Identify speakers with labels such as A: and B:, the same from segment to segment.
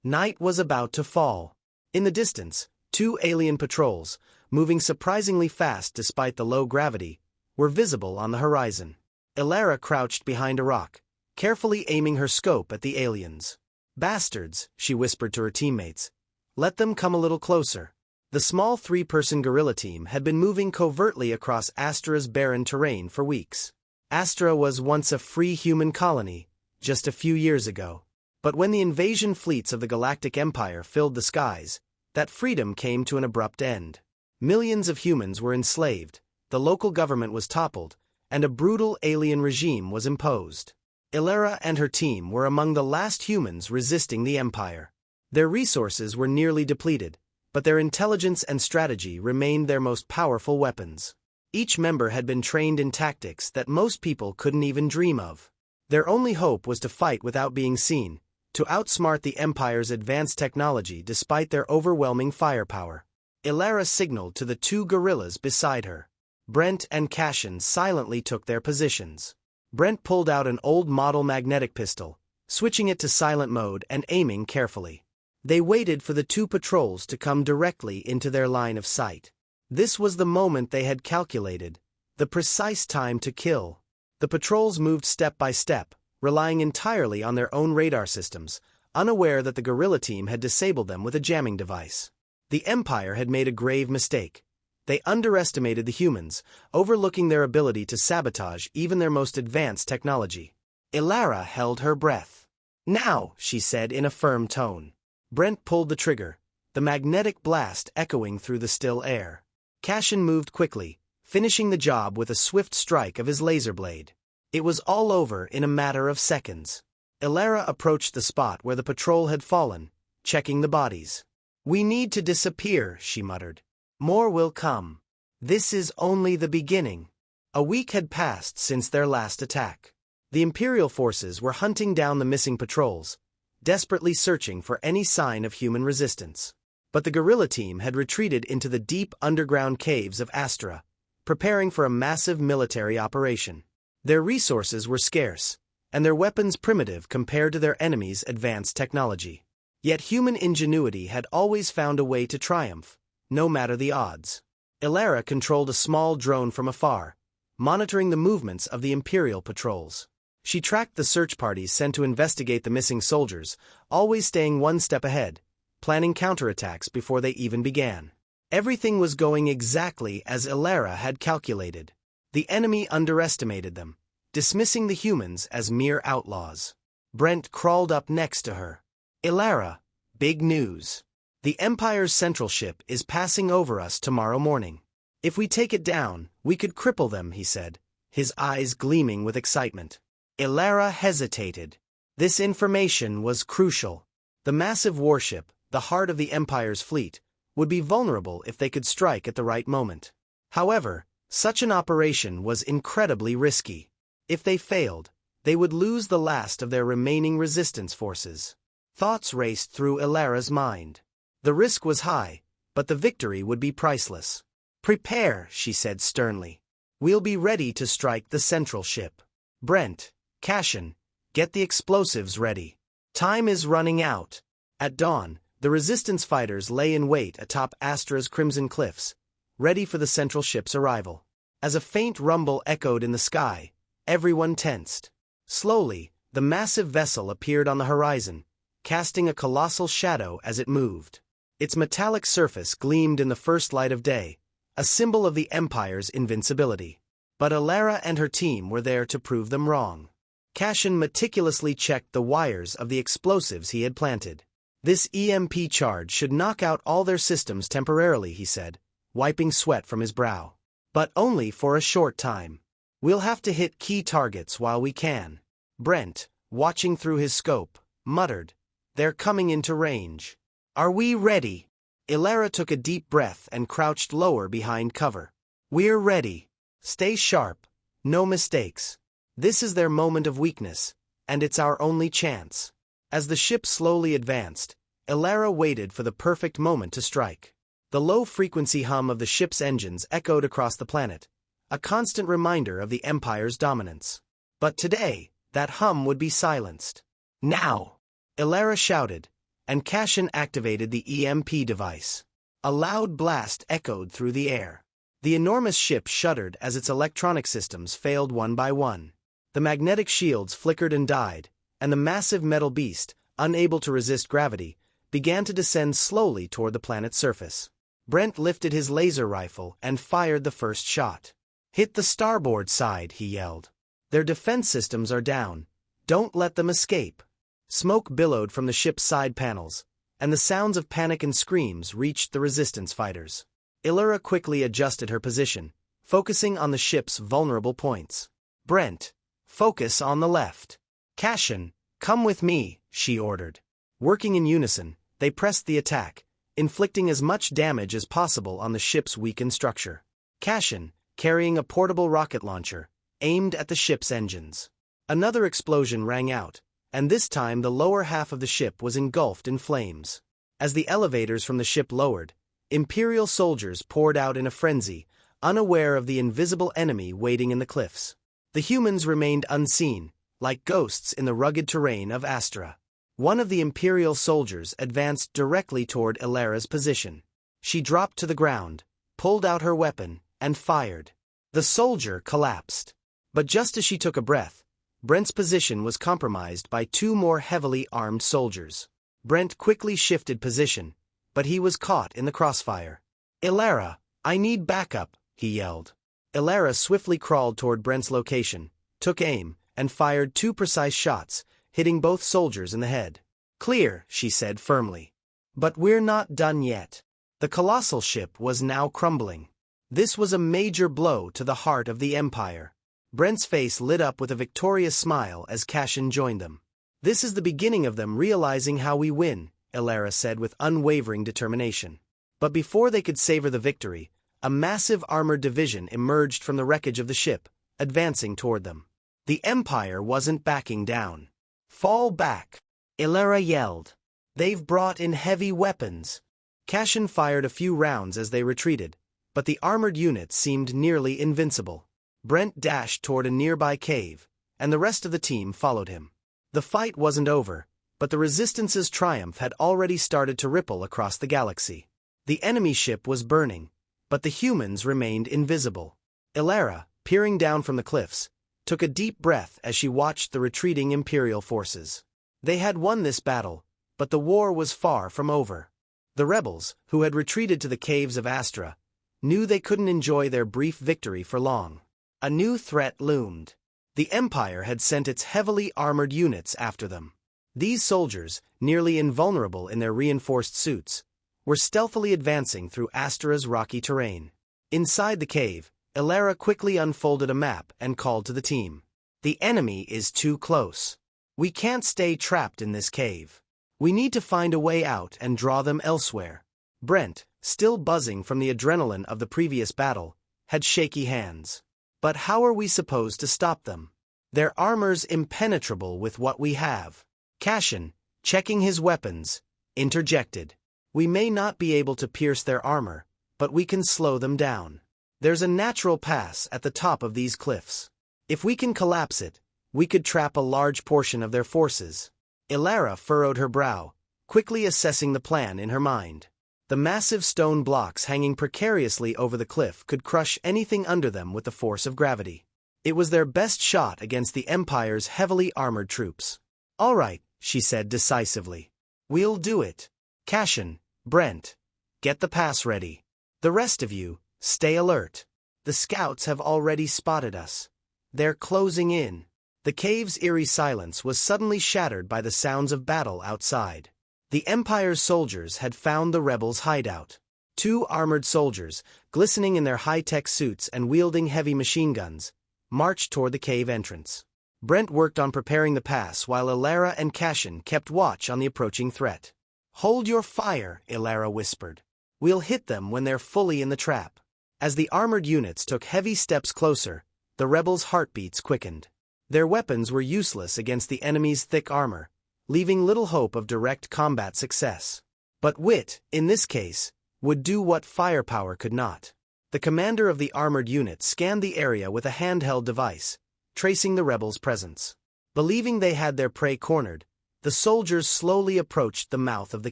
A: Night was about to fall. In the distance, two alien patrols, moving surprisingly fast despite the low gravity, were visible on the horizon. Elara crouched behind a rock, carefully aiming her scope at the aliens. "Bastards," she whispered to her teammates. "Let them come a little closer." The small three-person guerrilla team had been moving covertly across Astra's barren terrain for weeks. Astra was once a free human colony, just a few years ago. But when the invasion fleets of the Galactic Empire filled the skies, that freedom came to an abrupt end. Millions of humans were enslaved, the local government was toppled, and a brutal alien regime was imposed. Elara and her team were among the last humans resisting the Empire. Their resources were nearly depleted, but their intelligence and strategy remained their most powerful weapons. Each member had been trained in tactics that most people couldn't even dream of. Their only hope was to fight without being seen, to outsmart the Empire's advanced technology despite their overwhelming firepower. Elara signaled to the two guerrillas beside her. Brent and Cashin silently took their positions. Brent pulled out an old model magnetic pistol, switching it to silent mode and aiming carefully. They waited for the two patrols to come directly into their line of sight. This was the moment they had calculated, the precise time to kill. The patrols moved step by step, relying entirely on their own radar systems, unaware that the guerrilla team had disabled them with a jamming device. The Empire had made a grave mistake. They underestimated the humans, overlooking their ability to sabotage even their most advanced technology. Elara held her breath. "Now," she said in a firm tone. Brent pulled the trigger, the magnetic blast echoing through the still air. Cashin moved quickly, finishing the job with a swift strike of his laser blade. It was all over in a matter of seconds. Elara approached the spot where the patrol had fallen, checking the bodies. "We need to disappear," she muttered. "More will come. This is only the beginning." A week had passed since their last attack. The Imperial forces were hunting down the missing patrols, desperately searching for any sign of human resistance. But the guerrilla team had retreated into the deep underground caves of Astra, preparing for a massive military operation. Their resources were scarce, and their weapons primitive compared to their enemies' advanced technology. Yet human ingenuity had always found a way to triumph, no matter the odds. Elara controlled a small drone from afar, monitoring the movements of the Imperial patrols. She tracked the search parties sent to investigate the missing soldiers, always staying one step ahead, planning counterattacks before they even began. Everything was going exactly as Elara had calculated. The enemy underestimated them, dismissing the humans as mere outlaws. Brent crawled up next to her. "Elara, big news. The Empire's central ship is passing over us tomorrow morning. If we take it down, we could cripple them," he said, his eyes gleaming with excitement. Elara hesitated. This information was crucial. The massive warship, the heart of the Empire's fleet, would be vulnerable if they could strike at the right moment. However, such an operation was incredibly risky. If they failed, they would lose the last of their remaining resistance forces. Thoughts raced through Elara's mind. The risk was high, but the victory would be priceless. "Prepare," she said sternly. "We'll be ready to strike the central ship. Brent, Cashin, get the explosives ready. Time is running out." At dawn, the resistance fighters lay in wait atop Astra's crimson cliffs, ready for the central ship's arrival. As a faint rumble echoed in the sky, everyone tensed. Slowly, the massive vessel appeared on the horizon, casting a colossal shadow as it moved. Its metallic surface gleamed in the first light of day, a symbol of the Empire's invincibility. But Elara and her team were there to prove them wrong. Cashin meticulously checked the wires of the explosives he had planted. "This EMP charge should knock out all their systems temporarily," he said, wiping sweat from his brow. "But only for a short time. We'll have to hit key targets while we can." Brent, watching through his scope, muttered, "They're coming into range. Are we ready?" Elara took a deep breath and crouched lower behind cover. "We're ready. Stay sharp. No mistakes. This is their moment of weakness, and it's our only chance." As the ship slowly advanced, Elara waited for the perfect moment to strike. The low-frequency hum of the ship's engines echoed across the planet, a constant reminder of the Empire's dominance. But today, that hum would be silenced. "Now!" Elara shouted, and Cashin activated the EMP device. A loud blast echoed through the air. The enormous ship shuddered as its electronic systems failed one by one. The magnetic shields flickered and died, and the massive metal beast, unable to resist gravity, began to descend slowly toward the planet's surface. Brent lifted his laser rifle and fired the first shot. "Hit the starboard side," he yelled. "Their defense systems are down. Don't let them escape." Smoke billowed from the ship's side panels, and the sounds of panic and screams reached the resistance fighters. Elara quickly adjusted her position, focusing on the ship's vulnerable points. "Brent, focus on the left. Cashin, come with me," she ordered. Working in unison, they pressed the attack, inflicting as much damage as possible on the ship's weakened structure. Cashin, carrying a portable rocket launcher, aimed at the ship's engines. Another explosion rang out, and this time the lower half of the ship was engulfed in flames. As the elevators from the ship lowered, Imperial soldiers poured out in a frenzy, unaware of the invisible enemy waiting in the cliffs. The humans remained unseen, like ghosts in the rugged terrain of Astra. One of the Imperial soldiers advanced directly toward Elara's position. She dropped to the ground, pulled out her weapon, and fired. The soldier collapsed. But just as she took a breath, Brent's position was compromised by two more heavily armed soldiers. Brent quickly shifted position, but he was caught in the crossfire. "Elara, I need backup," he yelled. Elara swiftly crawled toward Brent's location, took aim, and fired two precise shots, hitting both soldiers in the head. "Clear," she said firmly. "But we're not done yet." The colossal ship was now crumbling. This was a major blow to the heart of the Empire. Brent's face lit up with a victorious smile as Cashin joined them. "This is the beginning of them realizing how we win," Elara said with unwavering determination. But before they could savor the victory, a massive armored division emerged from the wreckage of the ship, advancing toward them. The Empire wasn't backing down. "Fall back," Elara yelled. "They've brought in heavy weapons." Cashin fired a few rounds as they retreated, but the armored units seemed nearly invincible. Brent dashed toward a nearby cave, and the rest of the team followed him. The fight wasn't over, but the Resistance's triumph had already started to ripple across the galaxy. The enemy ship was burning, but the humans remained invisible. Elara, peering down from the cliffs, took a deep breath as she watched the retreating Imperial forces. They had won this battle, but the war was far from over. The rebels, who had retreated to the caves of Astra, knew they couldn't enjoy their brief victory for long. A new threat loomed. The Empire had sent its heavily armored units after them. These soldiers, nearly invulnerable in their reinforced suits, were stealthily advancing through Astra's rocky terrain. Inside the cave, Elara quickly unfolded a map and called to the team. "The enemy is too close. We can't stay trapped in this cave. We need to find a way out and draw them elsewhere." Brent, still buzzing from the adrenaline of the previous battle, had shaky hands. "But how are we supposed to stop them? Their armor's impenetrable with what we have." Cashin, checking his weapons, interjected. "We may not be able to pierce their armor, but we can slow them down. There's a natural pass at the top of these cliffs. If we can collapse it, we could trap a large portion of their forces." Elara furrowed her brow, quickly assessing the plan in her mind. The massive stone blocks hanging precariously over the cliff could crush anything under them with the force of gravity. It was their best shot against the Empire's heavily armored troops. "All right," she said decisively. "We'll do it. Cashin, Brent, get the pass ready. The rest of you, stay alert. The scouts have already spotted us. They're closing in." The cave's eerie silence was suddenly shattered by the sounds of battle outside. The Empire's soldiers had found the rebels' hideout. Two armored soldiers, glistening in their high-tech suits and wielding heavy machine guns, marched toward the cave entrance. Brent worked on preparing the pass while Elara and Cashin kept watch on the approaching threat. "Hold your fire," Elara whispered. "We'll hit them when they're fully in the trap." As the armored units took heavy steps closer, the rebels' heartbeats quickened. Their weapons were useless against the enemy's thick armor, leaving little hope of direct combat success. But wit, in this case, would do what firepower could not. The commander of the armored unit scanned the area with a handheld device, tracing the rebels' presence. Believing they had their prey cornered, The soldiers slowly approached the mouth of the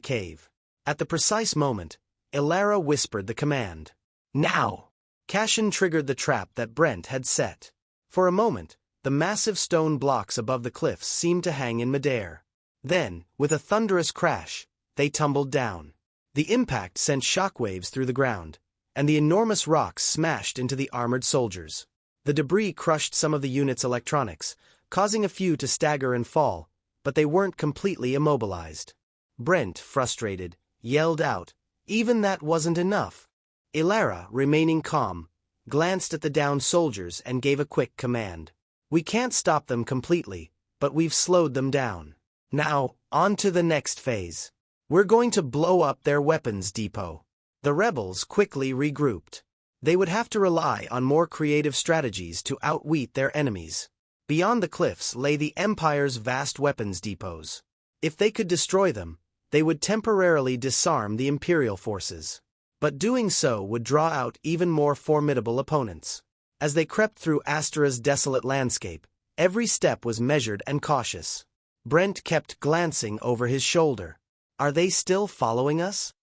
A: cave. At the precise moment, Elara whispered the command. Now! Cashin triggered the trap that Brent had set. For a moment, the massive stone blocks above the cliffs seemed to hang in midair. Then, with a thunderous crash, they tumbled down. The impact sent shockwaves through the ground, and the enormous rocks smashed into the armored soldiers. The debris crushed some of the unit's electronics, causing a few to stagger and fall, but they weren't completely immobilized. Brent, frustrated, yelled out, "Even that wasn't enough." Elara, remaining calm, glanced at the downed soldiers and gave a quick command. "We can't stop them completely, but we've slowed them down. Now, on to the next phase. We're going to blow up their weapons depot." The rebels quickly regrouped. They would have to rely on more creative strategies to outwit their enemies. Beyond the cliffs lay the Empire's vast weapons depots. If they could destroy them, they would temporarily disarm the Imperial forces. But doing so would draw out even more formidable opponents. As they crept through Astra's desolate landscape, every step was measured and cautious. Brent kept glancing over his shoulder. "Are they still following us?"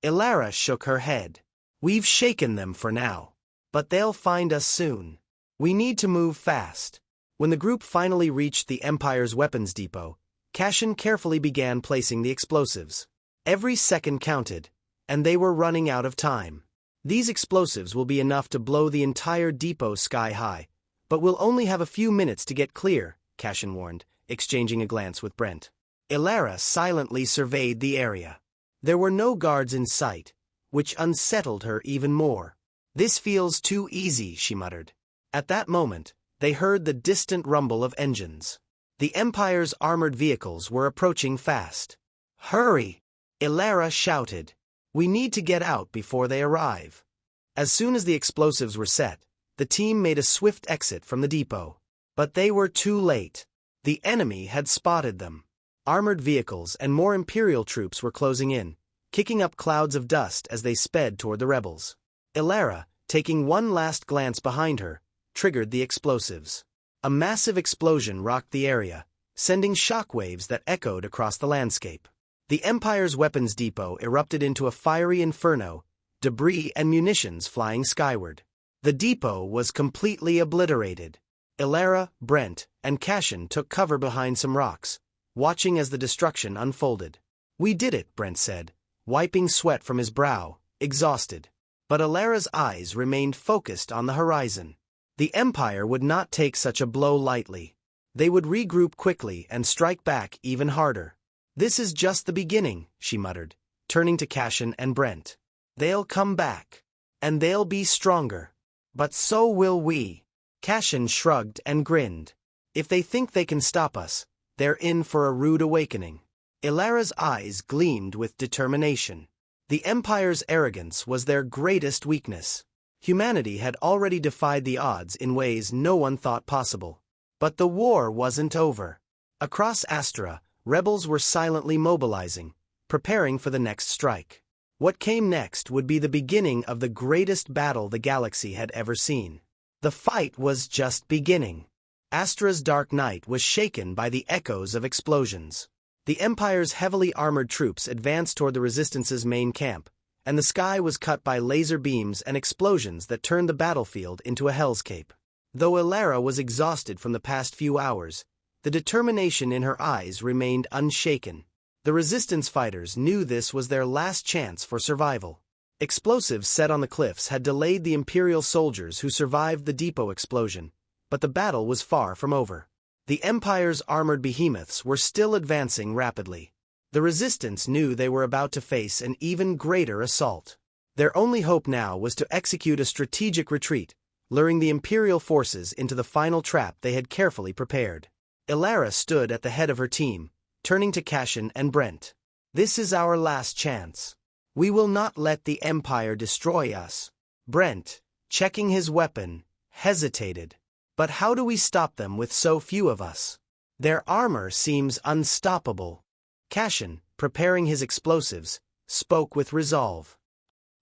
A: Elara shook her head. "We've shaken them for now. But they'll find us soon. We need to move fast." When the group finally reached the Empire's weapons depot, Cashin carefully began placing the explosives. Every second counted, and they were running out of time. "These explosives will be enough to blow the entire depot sky high, but we'll only have a few minutes to get clear," Cashin warned, exchanging a glance with Brent. Elara silently surveyed the area. There were no guards in sight, which unsettled her even more. "This feels too easy," she muttered. At that moment, they heard the distant rumble of engines. The Empire's armored vehicles were approaching fast. "Hurry!" Elara shouted. "We need to get out before they arrive." As soon as the explosives were set, the team made a swift exit from the depot. But they were too late. The enemy had spotted them. Armored vehicles and more Imperial troops were closing in, kicking up clouds of dust as they sped toward the rebels. Elara, taking one last glance behind her, triggered the explosives. A massive explosion rocked the area, sending shockwaves that echoed across the landscape. The Empire's weapons depot erupted into a fiery inferno, debris and munitions flying skyward. The depot was completely obliterated. Elara, Brent, and Cashin took cover behind some rocks, watching as the destruction unfolded. "We did it," Brent said, wiping sweat from his brow, exhausted. But Elara's eyes remained focused on the horizon. The Empire would not take such a blow lightly. They would regroup quickly and strike back even harder. "This is just the beginning," she muttered, turning to Cashin and Brent. "They'll come back. And they'll be stronger. But so will we." Cashin shrugged and grinned. "If they think they can stop us, they're in for a rude awakening." Elara's eyes gleamed with determination. The Empire's arrogance was their greatest weakness. Humanity had already defied the odds in ways no one thought possible. But the war wasn't over. Across Astra, rebels were silently mobilizing, preparing for the next strike. What came next would be the beginning of the greatest battle the galaxy had ever seen. The fight was just beginning. Astra's dark night was shaken by the echoes of explosions. The Empire's heavily armored troops advanced toward the Resistance's main camp, and the sky was cut by laser beams and explosions that turned the battlefield into a hellscape. Though Elara was exhausted from the past few hours, the determination in her eyes remained unshaken. The Resistance fighters knew this was their last chance for survival. Explosives set on the cliffs had delayed the Imperial soldiers who survived the depot explosion, but the battle was far from over. The Empire's armored behemoths were still advancing rapidly. The Resistance knew they were about to face an even greater assault. Their only hope now was to execute a strategic retreat, luring the Imperial forces into the final trap they had carefully prepared. Elara stood at the head of her team, turning to Cashin and Brent. "This is our last chance. We will not let the Empire destroy us." Brent, checking his weapon, hesitated. "But how do we stop them with so few of us? Their armor seems unstoppable." Cashin, preparing his explosives, spoke with resolve.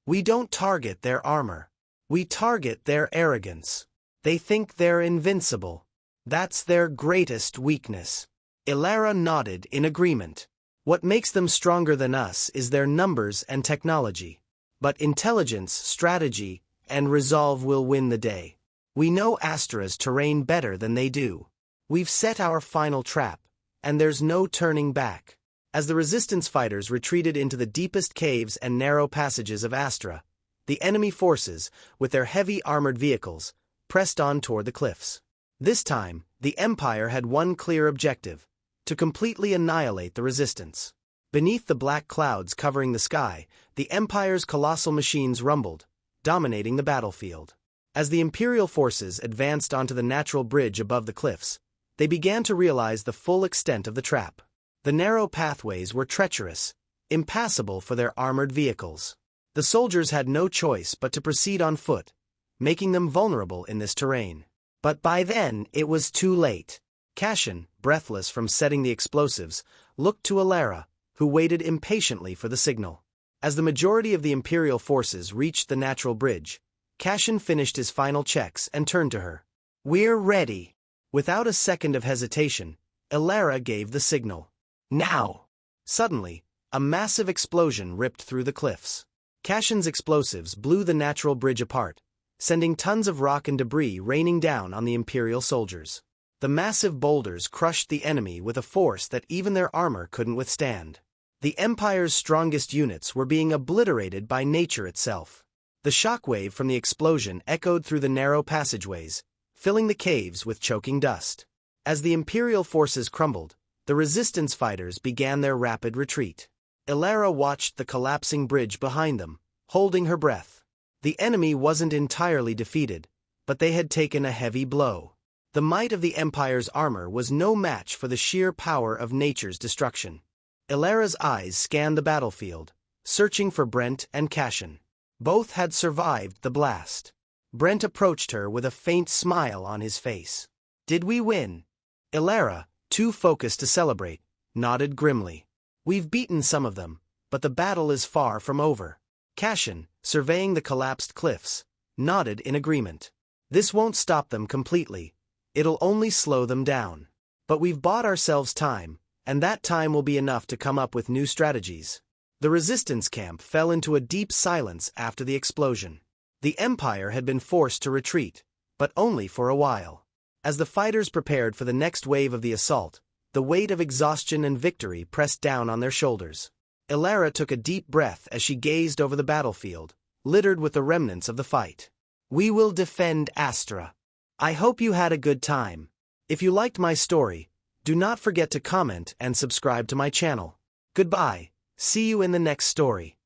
A: "We don't target their armor. We target their arrogance. They think they're invincible. That's their greatest weakness." Elara nodded in agreement. What makes them stronger than us is their numbers and technology. But intelligence, strategy, and resolve will win the day. We know Astra's terrain better than they do. We've set our final trap, and there's no turning back. As the resistance fighters retreated into the deepest caves and narrow passages of Astra, the enemy forces, with their heavy armored vehicles, pressed on toward the cliffs. This time, the Empire had one clear objective: to completely annihilate the resistance. Beneath the black clouds covering the sky, the Empire's colossal machines rumbled, dominating the battlefield. As the Imperial forces advanced onto the natural bridge above the cliffs, they began to realize the full extent of the trap. The narrow pathways were treacherous, impassable for their armored vehicles. The soldiers had no choice but to proceed on foot, making them vulnerable in this terrain. But by then, it was too late. Cassian, breathless from setting the explosives, looked to Elara, who waited impatiently for the signal. As the majority of the Imperial forces reached the natural bridge, Cassian finished his final checks and turned to her. "We're ready." Without a second of hesitation, Elara gave the signal. "Now!" Suddenly, a massive explosion ripped through the cliffs. Cassian's explosives blew the natural bridge apart, sending tons of rock and debris raining down on the Imperial soldiers. The massive boulders crushed the enemy with a force that even their armor couldn't withstand. The Empire's strongest units were being obliterated by nature itself. The shockwave from the explosion echoed through the narrow passageways, filling the caves with choking dust. As the Imperial forces crumbled, the resistance fighters began their rapid retreat. Elara watched the collapsing bridge behind them, holding her breath. The enemy wasn't entirely defeated, but they had taken a heavy blow. The might of the Empire's armor was no match for the sheer power of nature's destruction. Elara's eyes scanned the battlefield, searching for Brent and Cassian. Both had survived the blast. Brent approached her with a faint smile on his face. "Did we win?" Elara, too focused to celebrate, nodded grimly. "We've beaten some of them, but the battle is far from over." Cassian, surveying the collapsed cliffs, nodded in agreement. "This won't stop them completely. It'll only slow them down. But we've bought ourselves time, and that time will be enough to come up with new strategies." The resistance camp fell into a deep silence after the explosion. The Empire had been forced to retreat, but only for a while. As the fighters prepared for the next wave of the assault, the weight of exhaustion and victory pressed down on their shoulders. Elara took a deep breath as she gazed over the battlefield, littered with the remnants of the fight. "We will defend Astra. I hope you had a good time. If you liked my story, do not forget to comment and subscribe to my channel. Goodbye, see you in the next story."